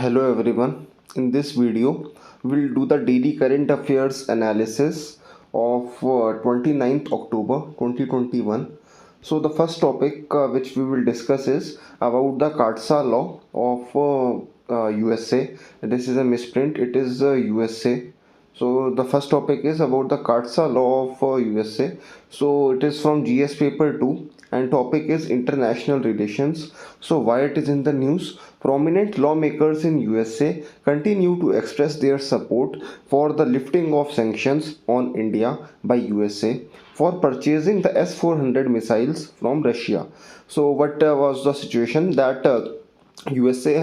Hello everyone. In this video, we'll do the daily current affairs analysis of 29th October 2021. So the first topic which we will discuss is about the CARTSA law of USA. This is a misprint. It is USA. So the first topic is about the CARTSA law of USA. So it is from GS paper 2 and topic is international relations. So why it is in the news? Prominent lawmakers in USA continue to express their support for the lifting of sanctions on India by USA for purchasing the S-400 missiles from Russia. So what was the situation that USA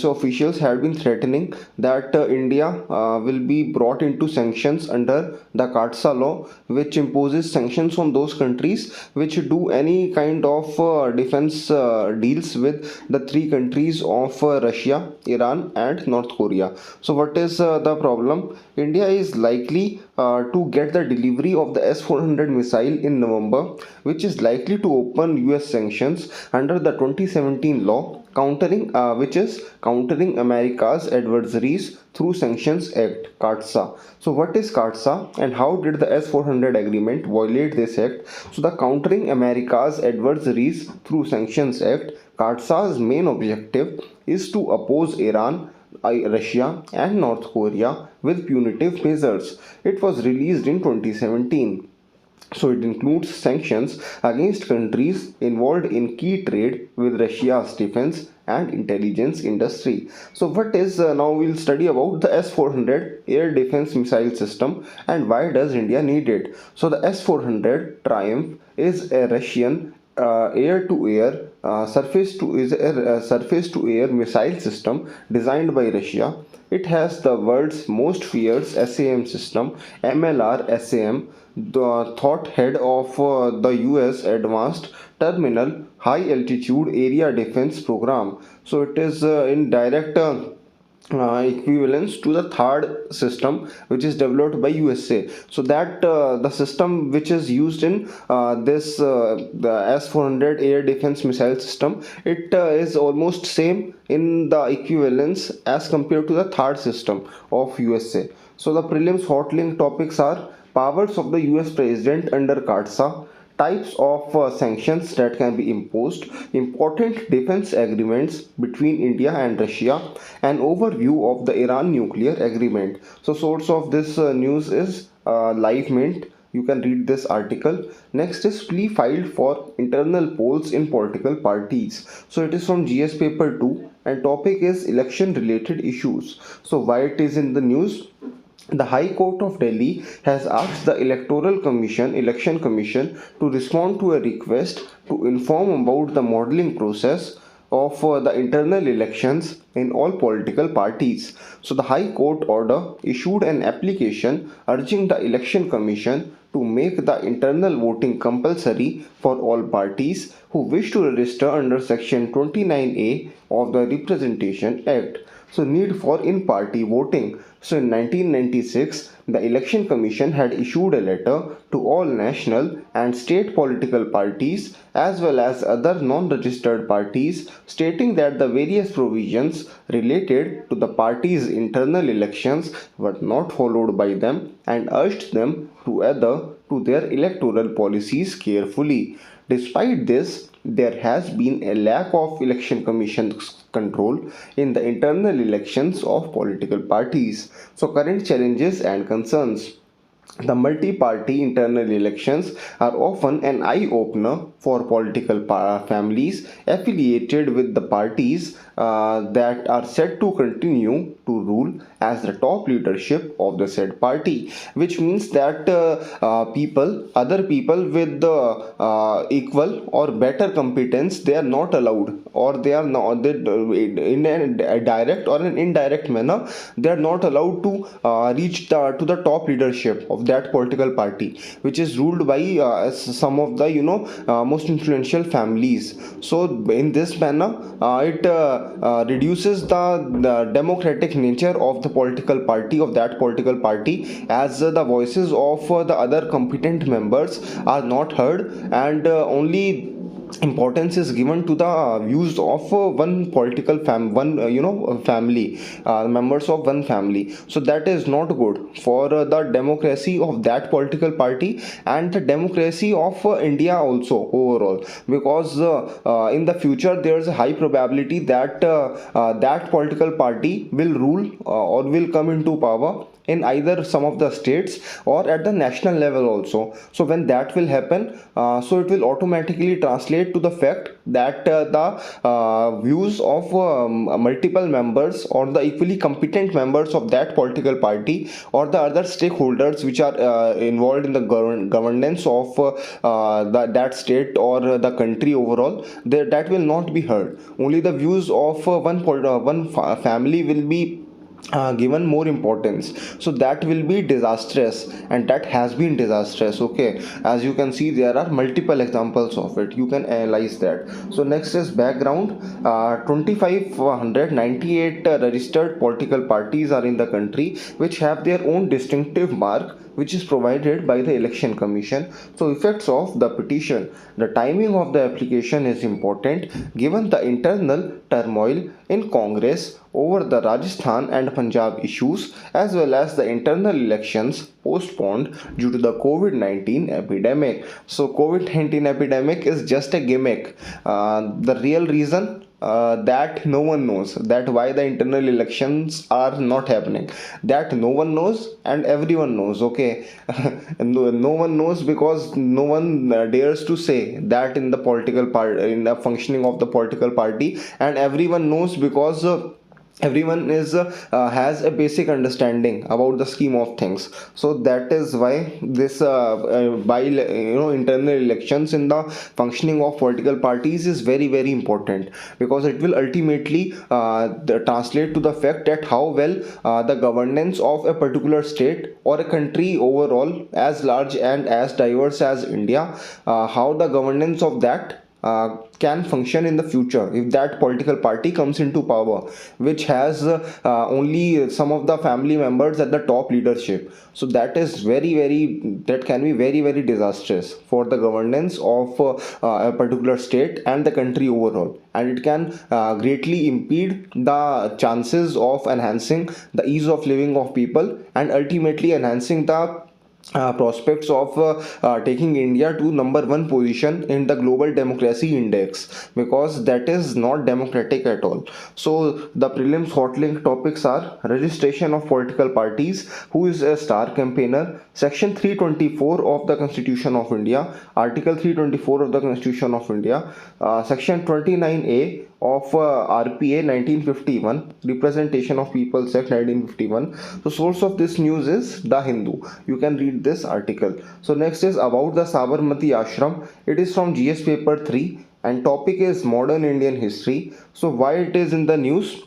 officials had been threatening that India will be brought into sanctions under the CARTSA law, which imposes sanctions on those countries which do any kind of defense deals with the three countries of Russia, Iran, and North Korea. So, what is the problem? India is likely to get the delivery of the S-400 missile in November, which is likely to open US sanctions under the 2017 law which is countering America's adversaries through Sanctions Act CARTSA. So what is CARTSA and how did the S-400 agreement violate this act? So the countering America's adversaries through Sanctions Act CARTSA's main objective is to oppose Iran, Russia and North Korea with punitive measures. It was released in 2017. So it includes sanctions against countries involved in key trade with Russia's defense and intelligence industry. So what is now we'll study about the S-400 air defense missile system and why does India need it. So the S-400 Triumph is a Russian air-to-air surface-to-air missile system designed by Russia. It has the world's most fierce SAM system, MLR SAM, the thought head of the US Advanced Terminal High Altitude Area Defense Program. So it is in direct equivalence to the third system which is developed by USA. So that the system which is used in the S-400 air defense missile system, it is almost same in the equivalence as compared to the third system of USA. So the prelims hot link topics are powers of the US President under CARTSA, types of sanctions that can be imposed, important defense agreements between India and Russia, an overview of the Iran nuclear agreement. So source of this news is Live Mint. You can read this article. Next is plea filed for internal polls in political parties. So it is from GS paper 2 and topic is election related issues. So why it is in the news? The High Court of Delhi has asked the Election Commission to respond to a request to inform about the modeling process of the internal elections in all political parties. So the High Court order issued an application urging the Election Commission to make the internal voting compulsory for all parties who wish to register under Section 29A of the Representation Act. So need for in-party voting. So in 1996, the Election Commission had issued a letter to all national and state political parties as well as other non-registered parties stating that the various provisions related to the party's internal elections were not followed by them and urged them to adhere to their electoral policies carefully. Despite this, there has been a lack of election commission's control in the internal elections of political parties. So current challenges and concerns. The multi-party internal elections are often an eye-opener for political families affiliated with the parties that are said to continue to rule as the top leadership of the said party, which means that other people with the equal or better competence, they are not allowed, or they are not in a direct or an indirect manner, they are not allowed to reach to the top leadership of that political party, which is ruled by some of the most influential families. So in this manner, it reduces the democratic nature of the political party, of that political party, as the voices of the other competent members are not heard, and only importance is given to the views of one political one family, members of one family. So that is not good for the democracy of that political party and the democracy of India also overall, because in the future there is a high probability that that political party will rule or will come into power in either some of the states or at the national level also. So when that will happen, so it will automatically translate to the fact that the views of multiple members or the equally competent members of that political party or the other stakeholders which are involved in the governance of that state or the country overall, that will not be heard. Only the views of one family will be given more importance. So that will be disastrous, and that has been disastrous. Okay, as you can see, there are multiple examples of it. You can analyze that. So next is background. 2598 registered political parties are in the country, which have their own distinctive mark, which is provided by the election commission. So effects of the petition: the timing of the application is important given the internal turmoil in Congress over the Rajasthan and Punjab issues, as well as the internal elections postponed due to the COVID-19 epidemic. So COVID-19 epidemic is just a gimmick. The real reason, that no one knows, that why the internal elections are not happening, that no one knows and everyone knows. Okay, no one knows because no one dares to say that in the political part, in the functioning of the political party, and everyone knows because everyone is has a basic understanding about the scheme of things. So that is why this by internal elections in the functioning of political parties is very very important, because it will ultimately translate to the fact that how well the governance of a particular state or a country overall, as large and as diverse as India, how the governance of that can function in the future if that political party comes into power, which has only some of the family members at the top leadership. So that is very very, that can be very very disastrous for the governance of a particular state and the country overall, and it can greatly impede the chances of enhancing the ease of living of people and ultimately enhancing the prospects of taking India to number one position in the global democracy index, because that is not democratic at all. So the prelims hot link topics are registration of political parties, who is a star campaigner, section 324 of the Constitution of India, article 324 of the Constitution of India, section 29A of RPA 1951, Representation of People's Act 1951. So source of this news is The Hindu. You can read this article. So next is about the Sabarmati Ashram. It is from GS paper 3 and topic is modern Indian history. So why it is in the news?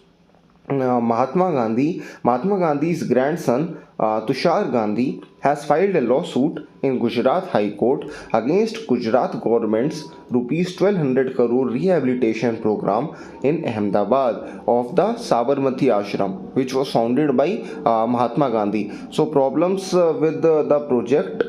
Mahatma Gandhi's grandson Tushar Gandhi has filed a lawsuit in Gujarat High Court against Gujarat government's rupees 1200 crore rehabilitation program in Ahmedabad of the Sabarmati Ashram, which was founded by Mahatma Gandhi. So problems with the project.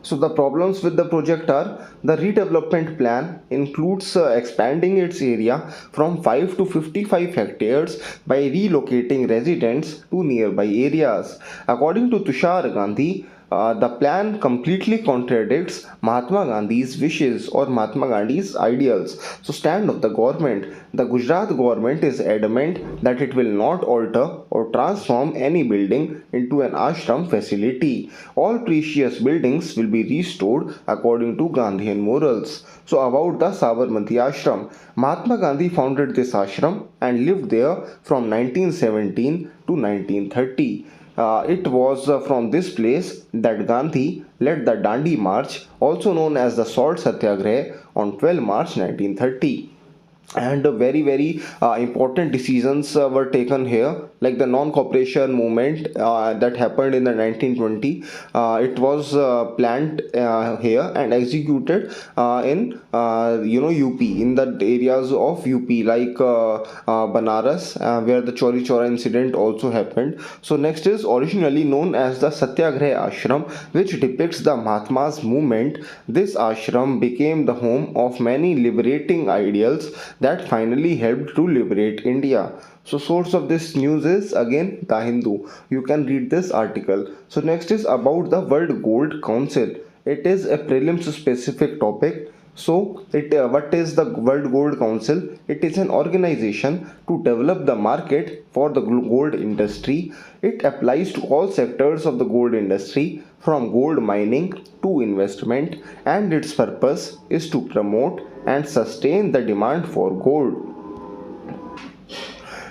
So the problems with the project are: the redevelopment plan includes expanding its area from 5 to 55 hectares by relocating residents to nearby areas. According to Tushar Gandhi, the plan completely contradicts Mahatma Gandhi's wishes or Mahatma Gandhi's ideals. So, stand of the government. The Gujarat government is adamant that it will not alter or transform any building into an ashram facility. All precious buildings will be restored according to Gandhian morals. So, about the Sabarmati Ashram, Mahatma Gandhi founded this ashram and lived there from 1917 to 1930. It was from this place that Gandhi led the Dandi March, also known as the Salt Satyagraha, on 12 March 1930. and very important decisions were taken here, like the non-cooperation movement that happened in the 1920. It was planned here and executed in UP, in the areas of UP, like Banaras, where the Chori Chora incident also happened. So next is originally known as the Satyagraha Ashram, which depicts the Mahatma's movement. This ashram became the home of many liberating ideals that finally helped to liberate India. So source of this news is again the Hindu. You can read this article. So next is about the World Gold Council. It is a prelims specific topic. So what is the World Gold Council? It is an organization to develop the market for the gold industry. It applies to all sectors of the gold industry, from gold mining to investment, and its purpose is to promote and sustain the demand for gold.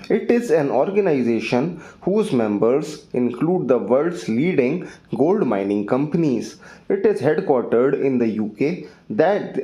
It is an organization whose members include the world's leading gold mining companies. It is headquartered in the UK,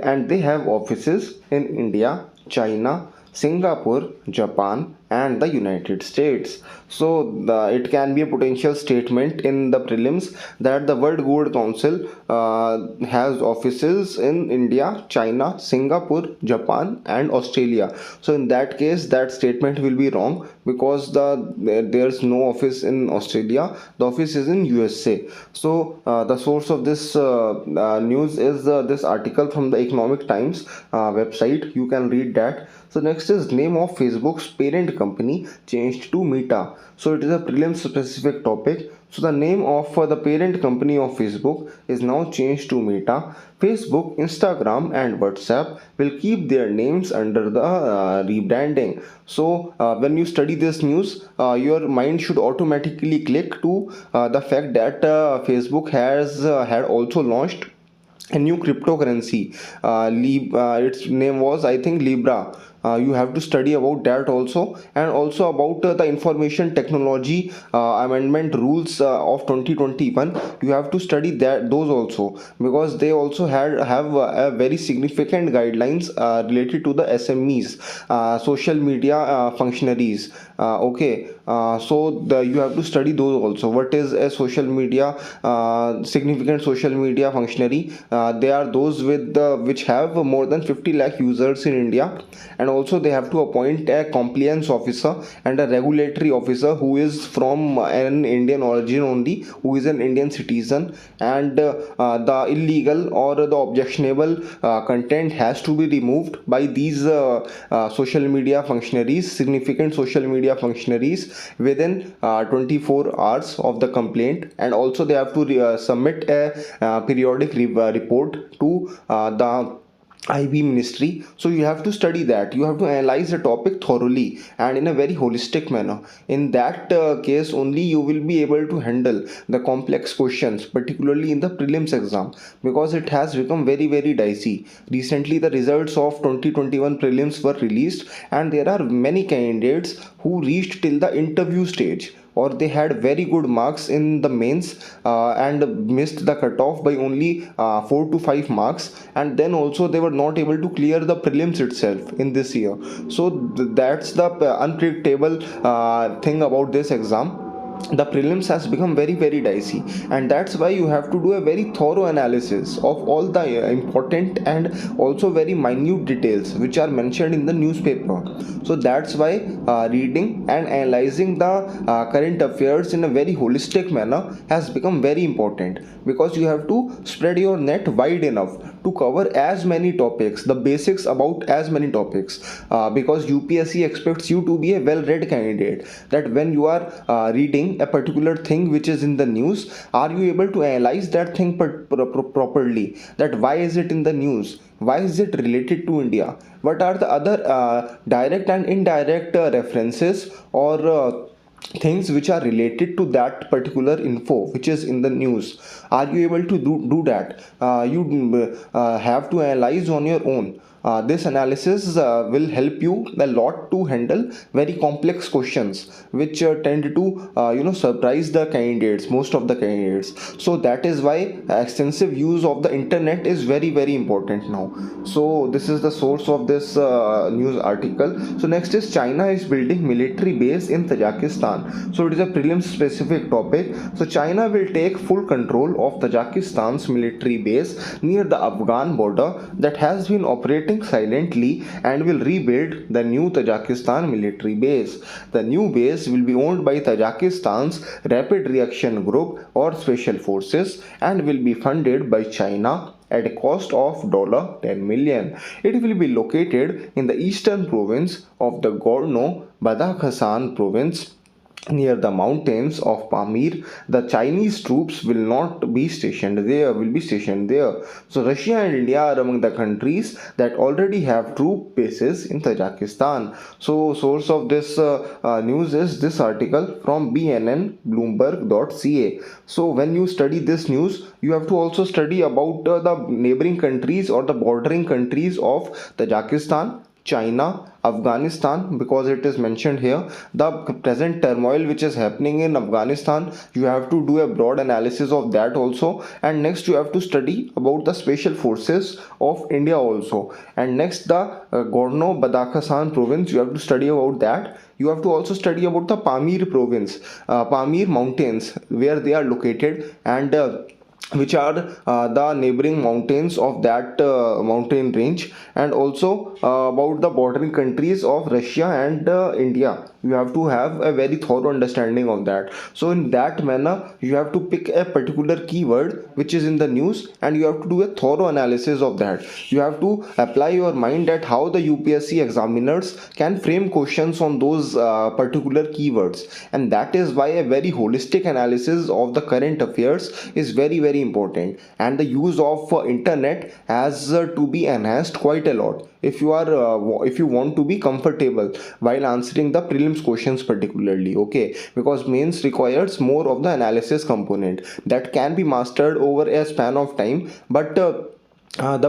and they have offices in India, China, Singapore, Japan, and the United States. So it can be a potential statement in the prelims that the World Gold Council has offices in India, China, Singapore, Japan, and Australia. So in that case, that statement will be wrong, because there's no office in Australia. The office is in USA. So the source of this news is this article from the Economic Times website. You can read that. So next is name of Facebook's parent company changed to Meta. So it is a prelims specific topic. So the name of the parent company of Facebook is now changed to Meta. Facebook, Instagram, and WhatsApp will keep their names under the rebranding. So when you study this news, your mind should automatically click to the fact that Facebook has had also launched a new cryptocurrency. Its name was, I think, Libra. You have to study about that also, and also about the information technology amendment rules of 2021. You have to study those also, because they also have a very significant guidelines related to the SMEs, social media functionaries. Okay, so you have to study those also. What is a social media significant social media functionary? They are those which have more than 50 lakh users in India, and also they have to appoint a compliance officer and a regulatory officer who is from an Indian origin only, who is an Indian citizen, and the illegal or the objectionable content has to be removed by these social media functionaries, significant social media functionaries, within 24 hours of the complaint. And also they have to submit a periodic report to the IB ministry. So you have to study that. You have to analyze the topic thoroughly and in a very holistic manner. In that case only you will be able to handle the complex questions, particularly in the prelims exam, because it has become very dicey. Recently the results of 2021 prelims were released, and there are many candidates who reached till the interview stage, or they had very good marks in the mains and missed the cutoff by only 4 to 5 marks, and then also they were not able to clear the prelims itself in this year. So that's the unpredictable thing about this exam. The prelims has become very dicey, and that's why you have to do a very thorough analysis of all the important and also very minute details which are mentioned in the newspaper. So that's why reading and analyzing the current affairs in a very holistic manner has become very important, because you have to spread your net wide enough to cover as many topics, the basics about as many topics, because UPSC expects you to be a well-read candidate. That when you are reading a particular thing which is in the news, are you able to analyze that thing properly? That why is it in the news? Why is it related to India? What are the other direct and indirect references or things which are related to that particular info which is in the news? Are you able to do that? You have to analyze on your own. This analysis will help you a lot to handle very complex questions which tend to surprise the candidates, most of the candidates. So that is why extensive use of the internet is very very important now. So this is the source of this news article. So next is China is building military base in Tajikistan. So it is a prelim specific topic. So China will take full control of Tajikistan's military base near the Afghan border that has been operating silently and will rebuild the new Tajikistan military base. The new base will be owned by Tajikistan's Rapid Reaction Group or Special Forces and will be funded by China at a cost of $10 million. It will be located in the eastern province of the Gorno-Badakhshan province near the mountains of Pamir. The Chinese troops will not be stationed there, will be stationed there. So Russia and India are among the countries that already have troop bases in Tajikistan. So source of this news is this article from BNN Bloomberg.ca. So when you study this news, you have to also study about the neighboring countries or the bordering countries of Tajikistan, China, Afghanistan, because it is mentioned here the present turmoil which is happening in Afghanistan. You have to do a broad analysis of that also, and next you have to study about the special forces of India also, and next the Gorno Badakhshan province, you have to study about that. You have to also study about the Pamir province, Pamir mountains, where they are located, and which are the neighboring mountains of that mountain range, and also about the bordering countries of Russia and India. You have to have a very thorough understanding of that. So in that manner, you have to pick a particular keyword which is in the news, and you have to do a thorough analysis of that. You have to apply your mind at how the UPSC examiners can frame questions on those particular keywords, and that is why a very holistic analysis of the current affairs is very very important, and the use of internet has to be enhanced quite a lot if you are if you want to be comfortable while answering the prelims questions particularly. Okay, because mains requires more of the analysis component that can be mastered over a span of time, but the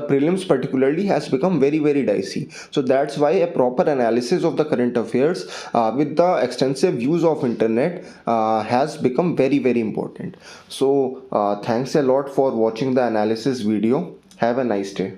prelims particularly has become very very dicey. So that's why a proper analysis of the current affairs with the extensive use of internet has become very very important. So thanks a lot for watching the analysis video. Have a nice day.